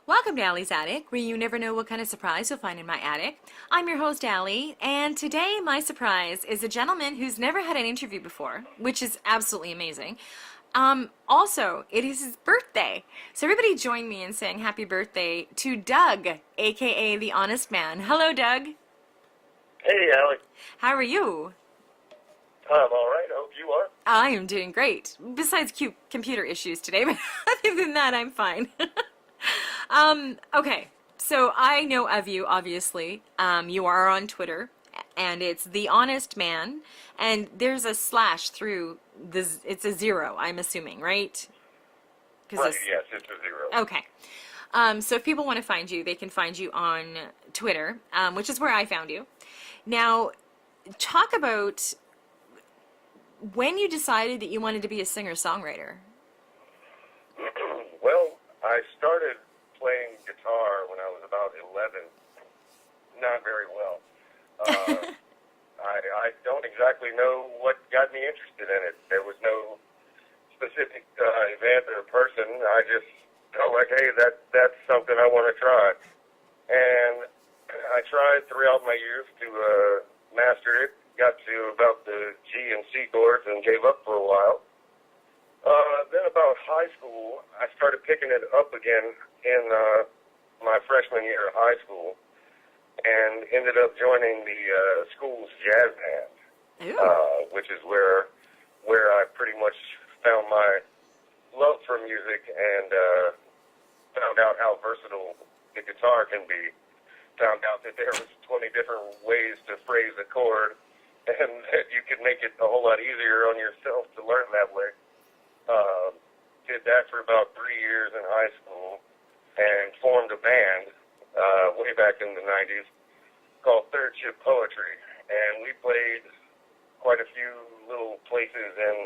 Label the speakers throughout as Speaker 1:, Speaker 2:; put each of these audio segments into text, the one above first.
Speaker 1: Welcome to Allie's Attic, where you never know what kind of surprise you'll find in my attic. I'm your host, Allie, and today my surprise is a gentleman who's never had an interview before, which is absolutely amazing. Also, it is his birthday. So everybody join me in saying happy birthday to Doug, aka the Honest Man. Hello, Doug.
Speaker 2: Hey, Alex.
Speaker 1: How are you?
Speaker 2: I'm all right. I hope you are.
Speaker 1: I am doing great. Besides cute computer issues today, but other than that, I'm fine. Okay, so I know of you, obviously. You are on Twitter, and it's The Honest Man, and there's a slash through this, it's a zero, I'm assuming, right?
Speaker 2: Right, yes, it's a zero.
Speaker 1: Okay. So if people want to find you, they can find you on Twitter, which is where I found you. Now, talk about when you decided that you wanted to be a singer-songwriter.
Speaker 2: Well, I started playing guitar when I was about 11. Not very well. I don't exactly know what got me interested in it. There was no specific event or person. I just felt like, hey, that's something I want to try. And I tried throughout my years to master it. Got to about the G and C chords and gave up for a while. Then about high school, I started picking it up again in my freshman year of high school and ended up joining the school's jazz band, which is where I pretty much found my love for music and found out how versatile the guitar can be. Found out that there was 20 different ways to phrase a chord, and that you could make it a whole lot easier on yourself to learn that way. Did that for about 3 years in high school and formed a band way back in the 90s called Third Ship Poetry. And we played quite a few little places in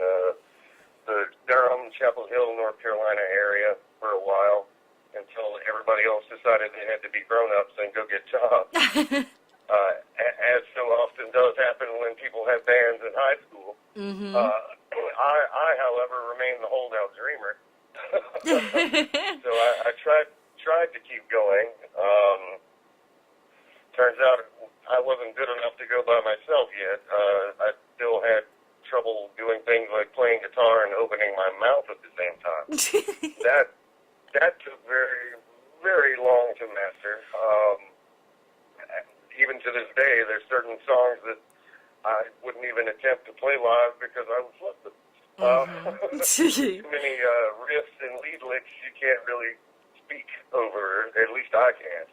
Speaker 2: the Durham, Chapel Hill, North Carolina area for a while until everybody else decided they had to be grown-ups and go get jobs. As so often does happen when people have bands in high school.
Speaker 1: Mm-hmm.
Speaker 2: I, however, remain the holdout dreamer. So I tried to keep going. Turns out I wasn't good enough to go by myself yet. I still had trouble doing things like playing guitar and opening my mouth at the same time. That took very, very long to master. Even to this day, there's certain songs that I wouldn't even attempt to play live because I would flip them. Too many riffs and lead licks you can't really speak over. At least I can't.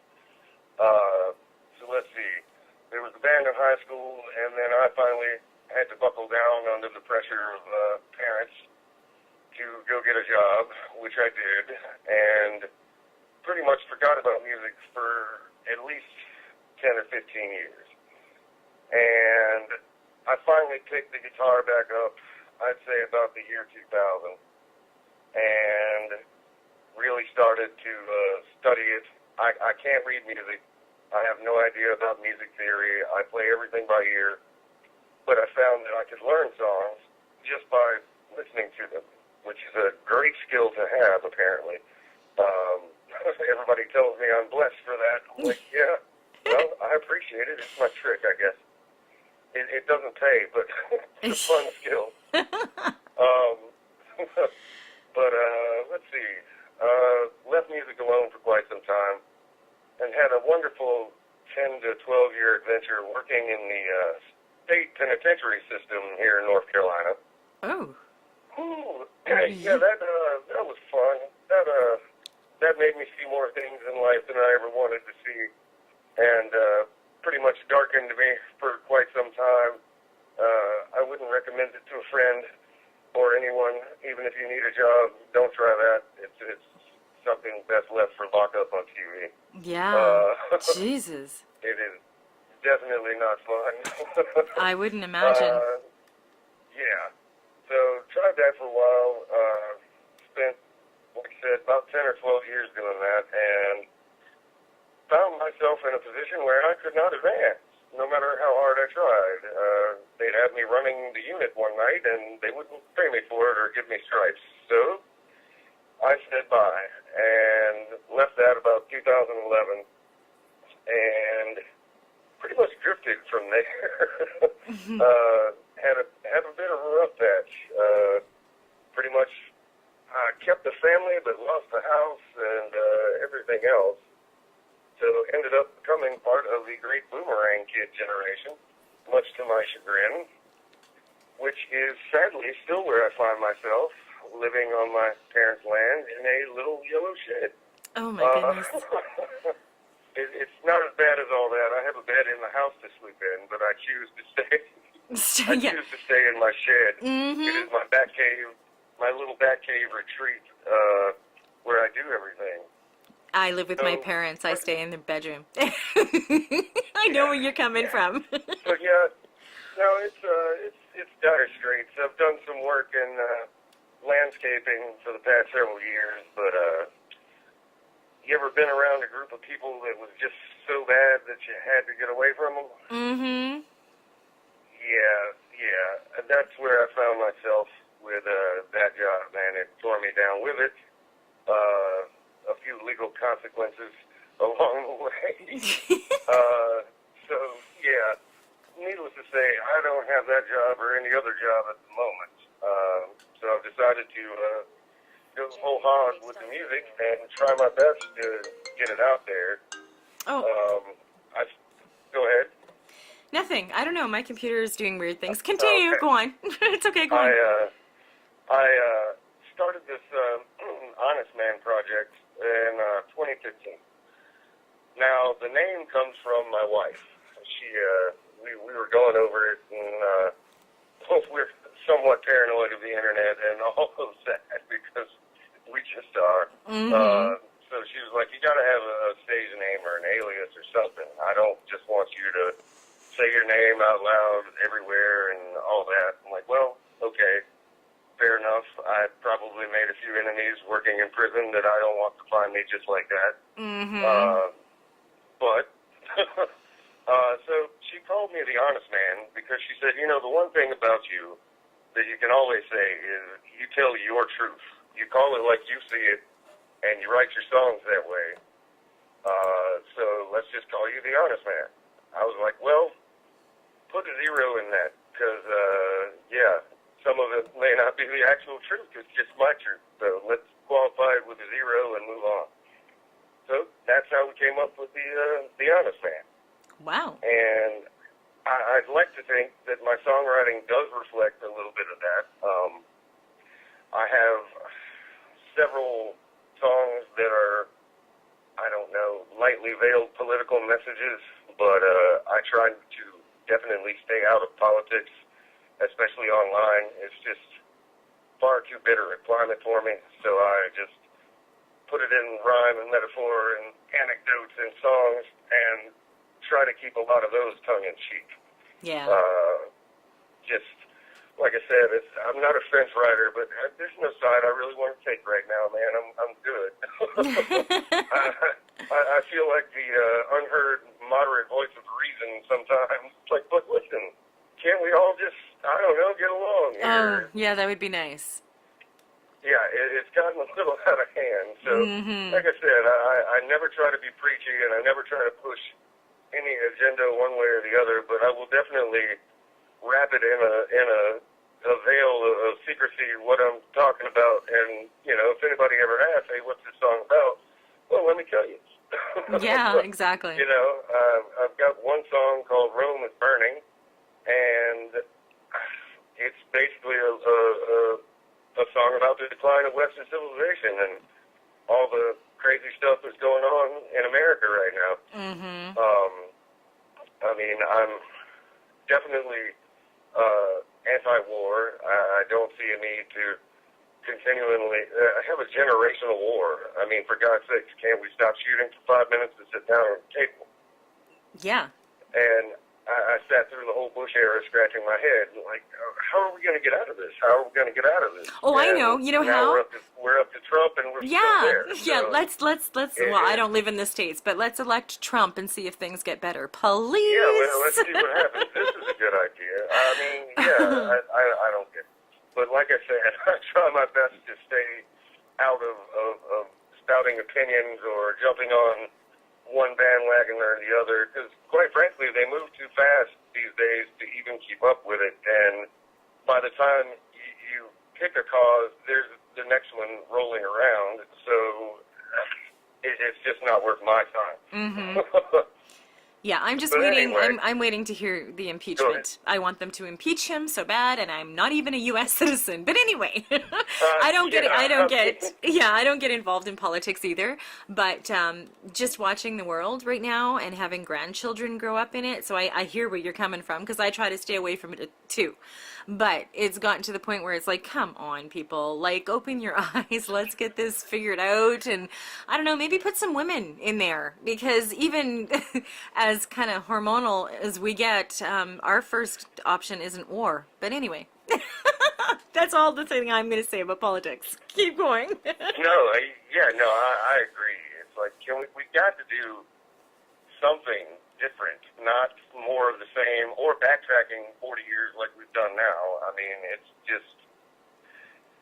Speaker 2: So let's see. There was a band in high school, and then I finally had to buckle down under the pressure of parents to go get a job, which I did, and pretty much forgot about music for at least 10 or 15 years. And I finally picked the guitar back up, I'd say about the year 2000, and really started to study it. I can't read music. I have no idea about music theory. I play everything by ear. But I found that I could learn songs just by listening to them, which is a great skill to have, apparently. Everybody tells me I'm blessed for that. I'm like, yeah, well, I appreciate it. It's my trick, I guess. It doesn't pay, but it's a fun skill. But let's see. Left music alone for quite some time and had a wonderful 10 to 12-year adventure working in the state penitentiary system here in North Carolina.
Speaker 1: Oh.
Speaker 2: Ooh, yeah, that was fun. That made me see more things in life than I ever wanted to see, and pretty much darkened me for quite some time. I wouldn't recommend it to a friend or anyone. Even if you need a job, don't try that. It's something best left for lockup on TV.
Speaker 1: Yeah. Jesus.
Speaker 2: It is definitely not fun.
Speaker 1: I wouldn't imagine.
Speaker 2: Yeah. So tried that for a while. Spent, like I said, about 10 or 12 years doing that, and found myself in a position where I could not advance, no matter how hard I tried. They'd have me running the unit one night, and they wouldn't pay me for it or give me stripes. So I said bye and left that about 2011, and pretty much drifted from there. Had a bit of a rough patch. Pretty much kept the family, but lost the house and everything else. So ended up becoming part of the great boomerang kid generation, much to my chagrin, which is sadly still where I find myself, living on my parents' land in a little yellow shed.
Speaker 1: Oh my goodness.
Speaker 2: It's not as bad as all that. I have a bed in the house to sleep in, but I choose to stay. I choose to stay in my shed.
Speaker 1: Mm-hmm.
Speaker 2: It is my bat cave, my little bat cave retreat, where I do everything.
Speaker 1: I live with my parents. I stay in the bedroom. I know where you're coming from.
Speaker 2: But yeah, no, it's dire straits. I've done some work in landscaping for the past several years, but you ever been around a group of people that was just so bad that you had to get away from them?
Speaker 1: Mm-hmm.
Speaker 2: Yeah. And that's where I found myself with that job, man. It tore me down with it. A few legal consequences along the way. So, yeah, needless to say, I don't have that job or any other job at the moment. So I've decided to go whole hog with the music and try my best to get it out there.
Speaker 1: Oh.
Speaker 2: Go ahead.
Speaker 1: Nothing. I don't know. My computer is doing weird things. Continue. Okay. Go on. It's okay. Go on.
Speaker 2: I started this H0nest Man project in 2015. Now, the name comes from my wife. We were going over it, and we're somewhat paranoid of the internet and all of that because we just are.
Speaker 1: Mm-hmm.
Speaker 2: So she was like, you got to have a stage name or an alias or something. I don't just want you to say your name out loud everywhere and all that. I'm like, well, okay. Fair enough. I probably made a few enemies working in prison that I don't want to find me just like that.
Speaker 1: Mm-hmm.
Speaker 2: But so she called me the H0nest Man because she said, you know, the one thing about you that you can always say is you tell your truth. You call it like you see it, and you write your songs that way. So let's just call you the H0nest Man. I was like, well, put a zero in that because, yeah. Some of it may not be the actual truth. It's just my truth. So let's qualify it with a zero and move on. So that's how we came up with the H0nest Man.
Speaker 1: Wow.
Speaker 2: And I'd like to think that my songwriting does reflect a little bit of that. I have several songs that are, I don't know, lightly veiled political messages, but I try to definitely stay out of politics, especially online. It's just far too bitter a climate for me, so I just put it in rhyme and metaphor and anecdotes and songs and try to keep a lot of those tongue-in-cheek.
Speaker 1: Yeah.
Speaker 2: Just, like I said, I'm not a fence rider, but there's no side I really want to take right now, man. I'm good. I feel like the unheard moderate voice of reason sometimes. It's like, but listen, can't we all just, I don't know, get along here?
Speaker 1: Oh, yeah, that would be nice.
Speaker 2: Yeah, it's gotten a little out of hand. So, like I said, I never try to be preachy, and I never try to push any agenda one way or the other, but I will definitely wrap it in a veil of secrecy what I'm talking about. And, you know, if anybody ever asks, hey, what's this song about? Well, let me tell you.
Speaker 1: Yeah, exactly.
Speaker 2: You know, I've got one song called Rome is Burning, and it's basically a song about the decline of Western civilization and all the crazy stuff that's going on in America right now. I mean, I'm definitely anti-war. I don't see a need to continually have a generational war. I mean, for God's sakes, can't we stop shooting for 5 minutes and sit down at the table?
Speaker 1: Yeah.
Speaker 2: And I sat through the whole Bush era scratching my head, like, how are we going to get out of this? How are we going to get out of this?
Speaker 1: Oh,
Speaker 2: and
Speaker 1: I know. You know
Speaker 2: now
Speaker 1: how?
Speaker 2: We're up to Trump, and we're still there.
Speaker 1: Yeah,
Speaker 2: So,
Speaker 1: let's, well, I don't live in the States, but let's elect Trump and see if things get better. Please.
Speaker 2: Yeah, well, let's see what happens. This is a good idea. I mean, yeah, I don't get it. But like I said, I try my best to stay out of spouting opinions or jumping on one bandwagon or the other, because quite frankly, they move too fast these days to even keep up with it. And by the time you pick a cause, there's the next one rolling around. So it's just not worth my time.
Speaker 1: Mm-hmm. Yeah, I'm just
Speaker 2: But
Speaker 1: waiting.
Speaker 2: anyway.
Speaker 1: I'm waiting to hear the impeachment. I want them to impeach him so bad, and I'm not even a U.S. citizen. But anyway, I don't get.
Speaker 2: Yeah,
Speaker 1: I don't
Speaker 2: I
Speaker 1: get.
Speaker 2: mean,
Speaker 1: Yeah, I don't get involved in politics either. But just watching the world right now and having grandchildren grow up in it, so I hear where you're coming from because I try to stay away from it too. But it's gotten to the point where it's like, come on, people, like open your eyes. Let's get this figured out, and I don't know, maybe put some women in there because even as kind of hormonal as we get, our first option isn't war. But anyway, that's all the thing I'm going to say about politics. Keep going.
Speaker 2: I agree. It's like, we got to do something different, not more of the same or backtracking 40 years like we've done now. I mean, it's just,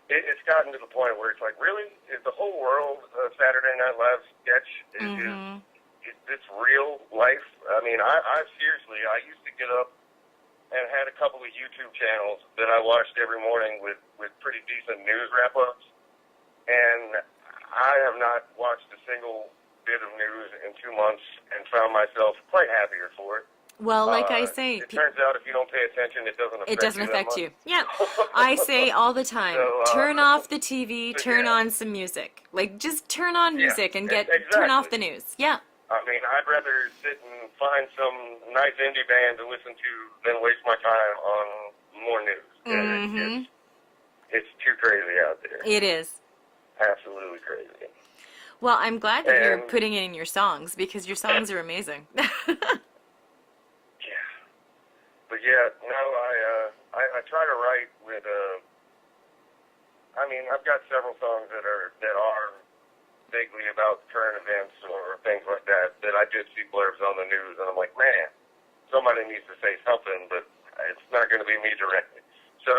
Speaker 2: it's gotten to the point where it's like, really? Is the whole world a Saturday Night Live sketch? Is this real life? I mean, I seriously, I used to get up and had a couple of YouTube channels that I watched every morning with pretty decent news wrap-ups, and I have not watched a single bit of news in 2 months and found myself quite happier for it.
Speaker 1: Well, like I say,
Speaker 2: it turns out if you don't pay attention, it doesn't affect you.
Speaker 1: it doesn't affect you. Yeah, I say all the time,
Speaker 2: So,
Speaker 1: turn off the TV, turn
Speaker 2: yeah.
Speaker 1: on some music. Like, just turn on music and turn
Speaker 2: Exactly.
Speaker 1: off the news. Yeah.
Speaker 2: I mean, I'd rather sit and find some nice indie band to listen to than waste my time on more news.
Speaker 1: Mm-hmm.
Speaker 2: It's too crazy out there.
Speaker 1: It is.
Speaker 2: Absolutely crazy.
Speaker 1: Well, I'm glad that you're
Speaker 2: And-
Speaker 1: putting it in your songs because your songs are amazing.
Speaker 2: Yeah. But yeah, no, I try to write with I mean, I've got several songs that are vaguely about current events or things like that I just see blurbs on the news and I'm like, man, somebody needs to say something, but it's not going to be me directly. So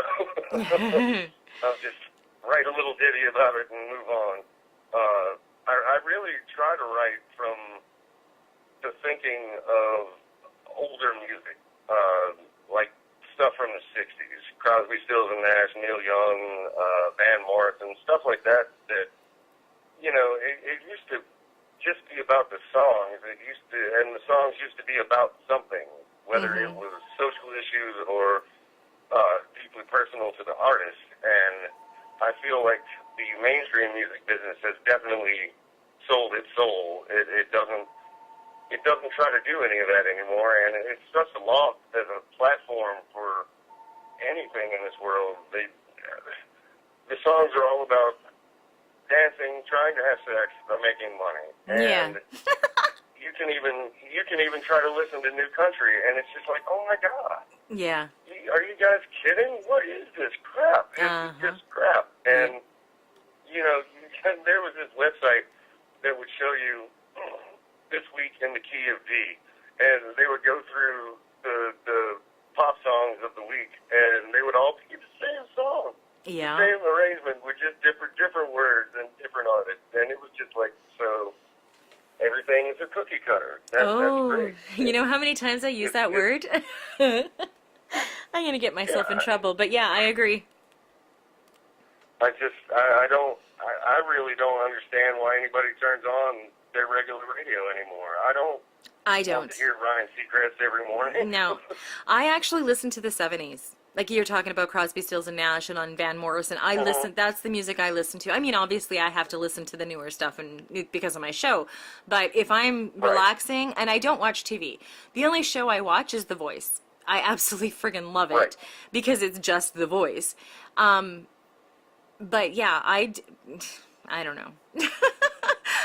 Speaker 2: I'll just write a little ditty about it and move on. I really try to write from the thinking of older music, like stuff from the 60s, Crosby, Stills and Nash, Neil Young, Van Morrison, stuff like that, you know, it used to just be about the songs. And the songs used to be about something, whether it was social issues or deeply personal to the artist. And I feel like the mainstream music business has definitely sold its soul. It doesn't try to do any of that anymore, and it's such a loss as a platform for anything in this world. The songs are all about dancing, trying to have sex, but making money. And you can even try to listen to new country, and it's just like, oh my God.
Speaker 1: Yeah.
Speaker 2: Are you guys kidding? What is this crap? It's just crap. And, you know, there was this website that would show you this week in the key of D, and they would go through the pop songs of the week, and they would all be the same song.
Speaker 1: Yeah.
Speaker 2: The same arrangement with just different words and different artists, and it was just like, so everything is a cookie cutter. That's great.
Speaker 1: You know how many times I use that word? I'm going to get myself in trouble, but yeah, I agree.
Speaker 2: I really don't understand why anybody turns on their regular radio anymore. I don't want to hear Ryan Seacrest every morning.
Speaker 1: No. I actually listen to the 70s. Like you're talking about Crosby, Stills and Nash and on Van Morrison. That's the music I listen to. I mean, obviously I have to listen to the newer stuff and because of my show. But if I'm relaxing, and I don't watch TV, the only show I watch is The Voice. I absolutely friggin' love it because it's just The Voice. But yeah, I don't know.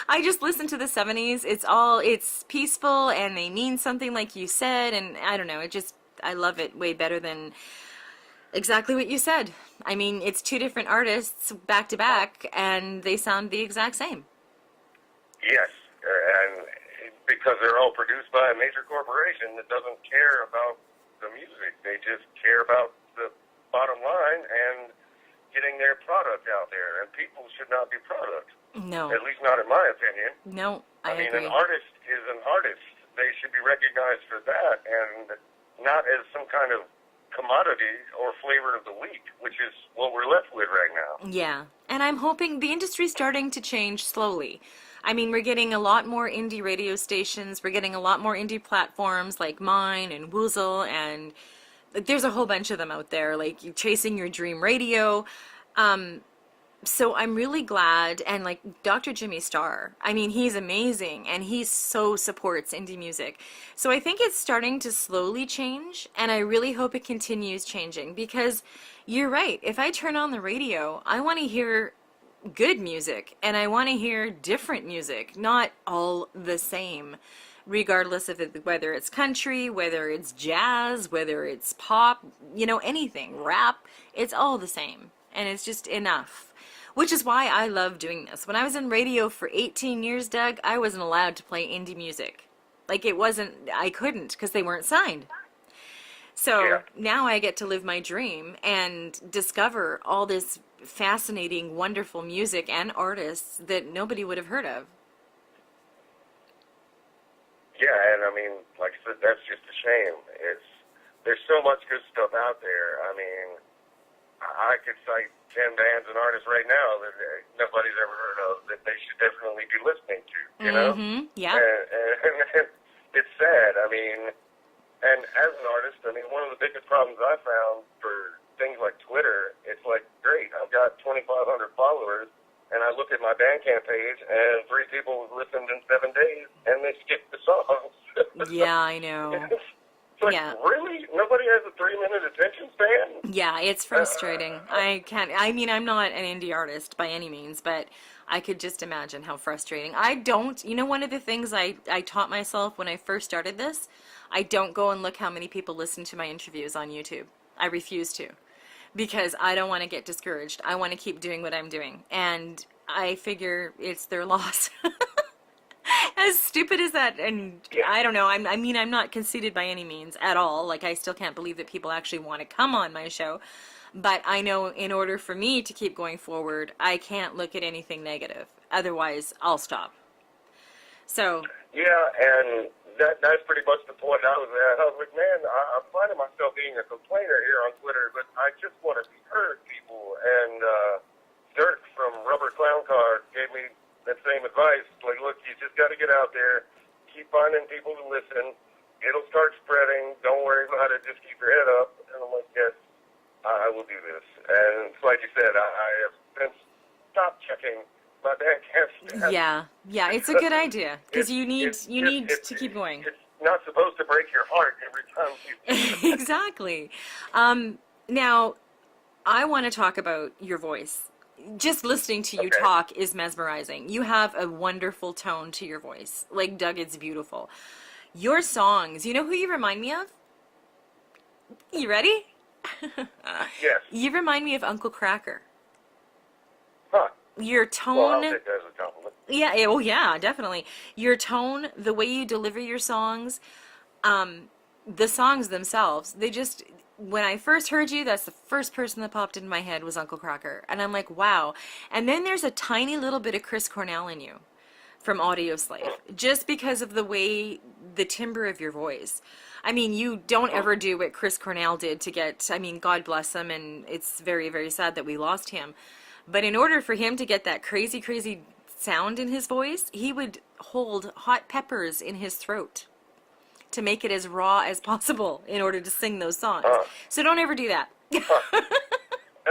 Speaker 1: I just listen to the 70s. It's peaceful and they mean something like you said. And I don't know, I love it way better than exactly what you said. I mean, it's two different artists back to back and they sound the exact same.
Speaker 2: Yes, and because they're all produced by a major corporation that doesn't care about the music. They just care about the bottom line and getting their product out there. And people should not be product.
Speaker 1: No,
Speaker 2: At least not in my opinion.
Speaker 1: no, I
Speaker 2: I mean, an
Speaker 1: agree.
Speaker 2: artist is an artist. They should be recognized for that and not as some kind of commodity or flavor of the week, which is what we're left with right now.
Speaker 1: Yeah, and I'm hoping the industry's starting to change slowly. I mean, we're getting a lot more indie radio stations. We're getting a lot more indie platforms like mine and Woozle, and like, there's a whole bunch of them out there, like Chasing Your Dream Radio. So I'm really glad, and like Dr. Jimmy Starr, I mean, he's amazing and he so supports indie music. So I think it's starting to slowly change, and I really hope it continues changing because you're right. If I turn on the radio, I want to hear good music and I want to hear different music, not all the same, regardless of whether it's country, whether it's jazz, whether it's pop, anything, rap, it's all the same. And it's just enough. Which is why I love doing this. When I was in radio for 18 years, Doug, I wasn't allowed to play indie music. Like I couldn't because they weren't signed. So
Speaker 2: Yeah.
Speaker 1: now I get to live my dream and discover all this fascinating, wonderful music and artists that nobody would have heard of.
Speaker 2: Yeah, and I mean, like I said, that's just a shame. There's so much good stuff out there. I mean, I could cite 10 bands and artists right now that nobody's ever heard of that they should definitely be listening to, you know?
Speaker 1: Mm-hmm. Yeah.
Speaker 2: And it's sad. I mean, and as an artist, I mean, one of the biggest problems I found for things like Twitter, it's like, great, I've got 2,500 followers, and I look at my Bandcamp page, and 3 people have listened in 7 days, and they skipped the songs.
Speaker 1: Yeah, I know.
Speaker 2: It's like,
Speaker 1: Yeah.
Speaker 2: really? Nobody has a 3-minute attention span?
Speaker 1: Yeah, it's frustrating. I mean, I'm not an indie artist by any means, but I could just imagine how frustrating. One of the things I taught myself when I first started this, I don't go and look how many people listen to my interviews on YouTube. I refuse to because I don't want to get discouraged. I want to keep doing what I'm doing. And I figure it's their loss. As stupid as that, and I don't know, I'm not conceited by any means at all. Like, I still can't believe that people actually want to come on my show. But I know in order for me to keep going forward, I can't look at anything negative. Otherwise, I'll stop. So,
Speaker 2: Yeah, and that's pretty much the point I was at. I was like, man, I'm finding myself being a complainer here on Twitter, but I just want to be heard, people. And Dirk from Rubber Clown Car gave me that same advice. Like, look, you just got to get out there, keep finding people to listen. It'll start spreading. Don't worry about it. Just keep your head up. And I'm like, yes, I will do this. And it's like you said, I have since stopped checking my Bandcamp stats.
Speaker 1: yeah, it's a good idea because you need to keep going.
Speaker 2: It's not supposed to break your heart every time you
Speaker 1: Exactly. Now, I want to talk about your voice. Just listening to you talk is mesmerizing. You have a wonderful tone to your voice. Like, Doug, it's beautiful. Your songs, you know who you remind me of? You ready?
Speaker 2: Yes.
Speaker 1: You remind me of Uncle Cracker.
Speaker 2: Huh.
Speaker 1: Your tone...
Speaker 2: Well, I'll take that as a compliment.
Speaker 1: Yeah, well, yeah, definitely. Your tone, the way you deliver your songs, the songs themselves, they just... When I first heard you, that's the first person that popped into my head was Uncle Cracker. And I'm like, wow. And then there's a tiny little bit of Chris Cornell in you from Audio Slave, just because of the way, the timbre of your voice. I mean, you don't ever do what Chris Cornell did to get, I mean, God bless him, and it's very, very sad that we lost him. But in order for him to get that crazy, crazy sound in his voice, he would hold hot peppers in his throat to make it as raw as possible in order to sing those songs. So don't ever do that.
Speaker 2: No,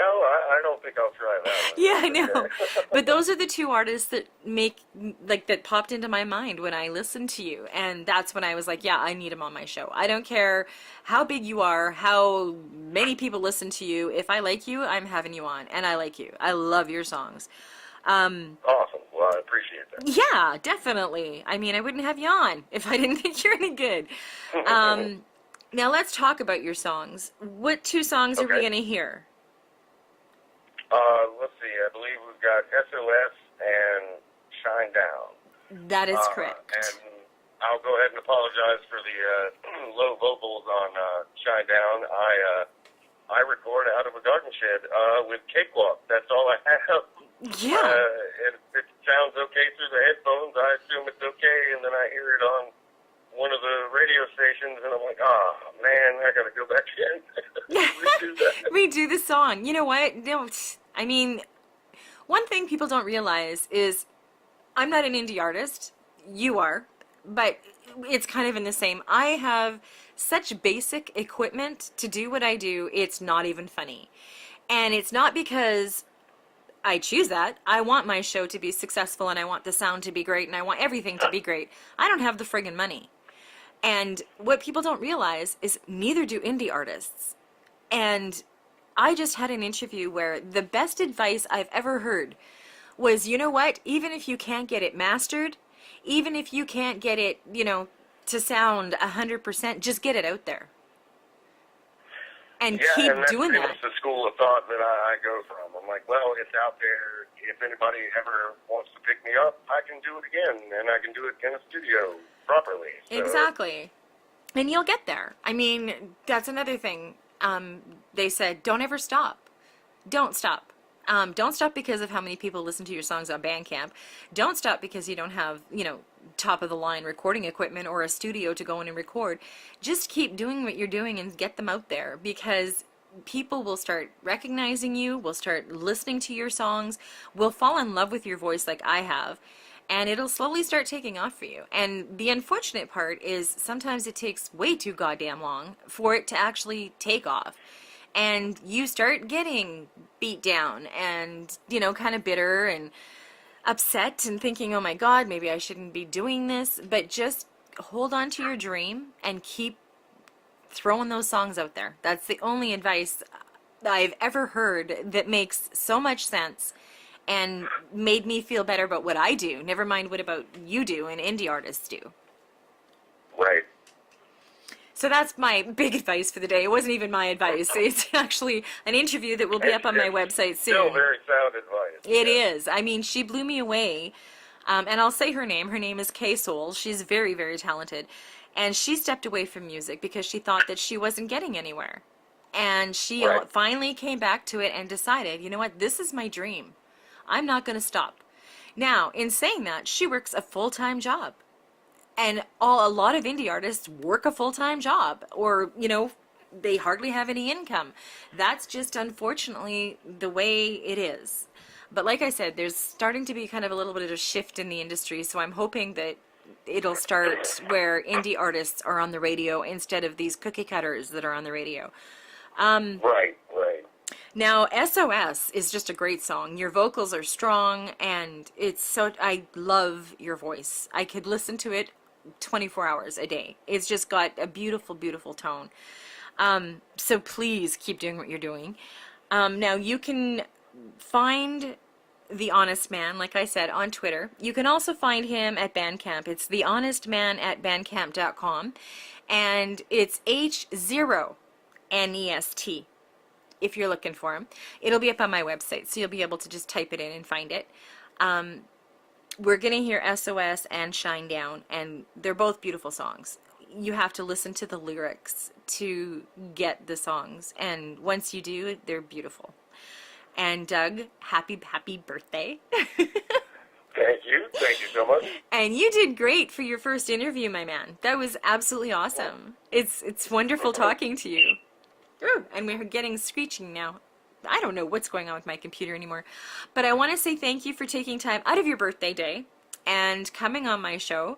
Speaker 2: I don't think I'll try that one.
Speaker 1: Yeah, I know. But those are the two artists that that popped into my mind when I listened to you. And that's when I was like, yeah, I need him on my show. I don't care how big you are, how many people listen to you. If I like you, I'm having you on. And I like you. I love your songs.
Speaker 2: Awesome. Well, I appreciate that.
Speaker 1: Yeah, definitely. I mean, I wouldn't have you on if I didn't think you're any good. Now let's talk about your songs. What 2 songs are we going to hear?
Speaker 2: Let's see. I believe we've got SOS and Shine Down.
Speaker 1: That is correct.
Speaker 2: And I'll go ahead and apologize for the low vocals on Shine Down. I record out of a garden shed with Cakewalk. That's all I have.
Speaker 1: Yeah.
Speaker 2: It sounds okay through the headphones. I assume it's okay, and then I hear it on one of the radio stations, and I'm like, oh, man, I got to go back in. Redo that.
Speaker 1: Redo the song. You know what? No, I mean, one thing people don't realize is I'm not an indie artist. You are. But it's kind of in the same. I have such basic equipment to do what I do, it's not even funny. And it's not because I choose that. I want my show to be successful, and I want the sound to be great, and I want everything to be great. I don't have the friggin' money. And what people don't realize is neither do indie artists. And I just had an interview where the best advice I've ever heard was, you know what, even if you can't get it mastered, even if you can't get it, to sound 100%, just get it out there. And keep
Speaker 2: and that's
Speaker 1: doing
Speaker 2: pretty
Speaker 1: that.
Speaker 2: much the school of thought that I go from. I'm like, well, it's out there. If anybody ever wants to pick me up, I can do it again, and I can do it in a studio properly. So.
Speaker 1: Exactly. And you'll get there. I mean, that's another thing. They said, don't ever stop. Don't stop. Don't stop because of how many people listen to your songs on Bandcamp. Don't stop because you don't have, top of the line recording equipment or a studio to go in and record. Just keep doing what you're doing and get them out there, because people will start recognizing you, will start listening to your songs, will fall in love with your voice like I have, and it'll slowly start taking off for you. And the unfortunate part is sometimes it takes way too goddamn long for it to actually take off. And you start getting beat down and, kind of bitter and upset and thinking, oh my God, maybe I shouldn't be doing this. But just hold on to your dream and keep throwing those songs out there. That's the only advice I've ever heard that makes so much sense and made me feel better about what I do. Never mind what about you do and indie artists do.
Speaker 2: Right.
Speaker 1: So that's my big advice for the day. It wasn't even my advice. It's actually an interview that will be up on my website soon.
Speaker 2: Still very sound advice.
Speaker 1: It is. I mean, she blew me away. And I'll say her name. Her name is K-Soul. She's very, very talented. And she stepped away from music because she thought that she wasn't getting anywhere. And she finally came back to it and decided, you know what, this is my dream. I'm not going to stop. Now, in saying that, she works a full-time job. And a lot of indie artists work a full-time job, or, they hardly have any income. That's just unfortunately the way it is. But like I said, there's starting to be kind of a little bit of a shift in the industry, so I'm hoping that it'll start where indie artists are on the radio instead of these cookie cutters that are on the radio.
Speaker 2: Right.
Speaker 1: Now, SOS is just a great song. Your vocals are strong, and I love your voice. I could listen to it 24 hours a day. It's just got a beautiful, beautiful tone. So please keep doing what you're doing. Now, you can find The Honest Man, like I said, on Twitter. You can also find him at Bandcamp. It's thehonestman at bandcamp.com. And it's H0nest if you're looking for him. It'll be up on my website, so you'll be able to just type it in and find it. We're going to hear SOS and Shine Down, and they're both beautiful songs. You have to listen to the lyrics to get the songs, and once you do, they're beautiful. And Doug, happy birthday.
Speaker 2: Thank you so much.
Speaker 1: And you did great for your first interview, my man. That was absolutely awesome. It's wonderful talking to you. Ooh, and we're getting screeching now. I don't know what's going on with my computer anymore. But I want to say thank you for taking time out of your birthday day and coming on my show.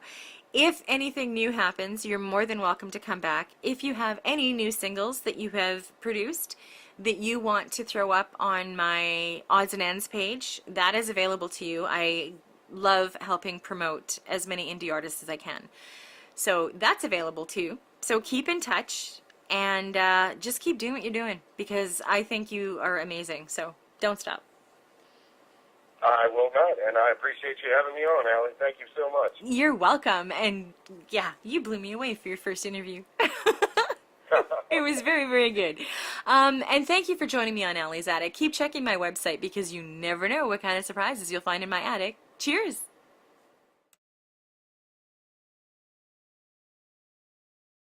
Speaker 1: If anything new happens, you're more than welcome to come back. If you have any new singles that you have produced that you want to throw up on my odds and ends page, that is available to you. I love helping promote as many indie artists as I can. So that's available too. So keep in touch. And just keep doing what you're doing, because I think you are amazing. So don't stop.
Speaker 2: I will not, and I appreciate you having me on, Allie. Thank you so much.
Speaker 1: You're welcome. And yeah, you blew me away for your first interview. It was very, very good. And thank you for joining me on Allie's Attic. Keep checking my website, because you never know what kind of surprises you'll find in my attic. Cheers.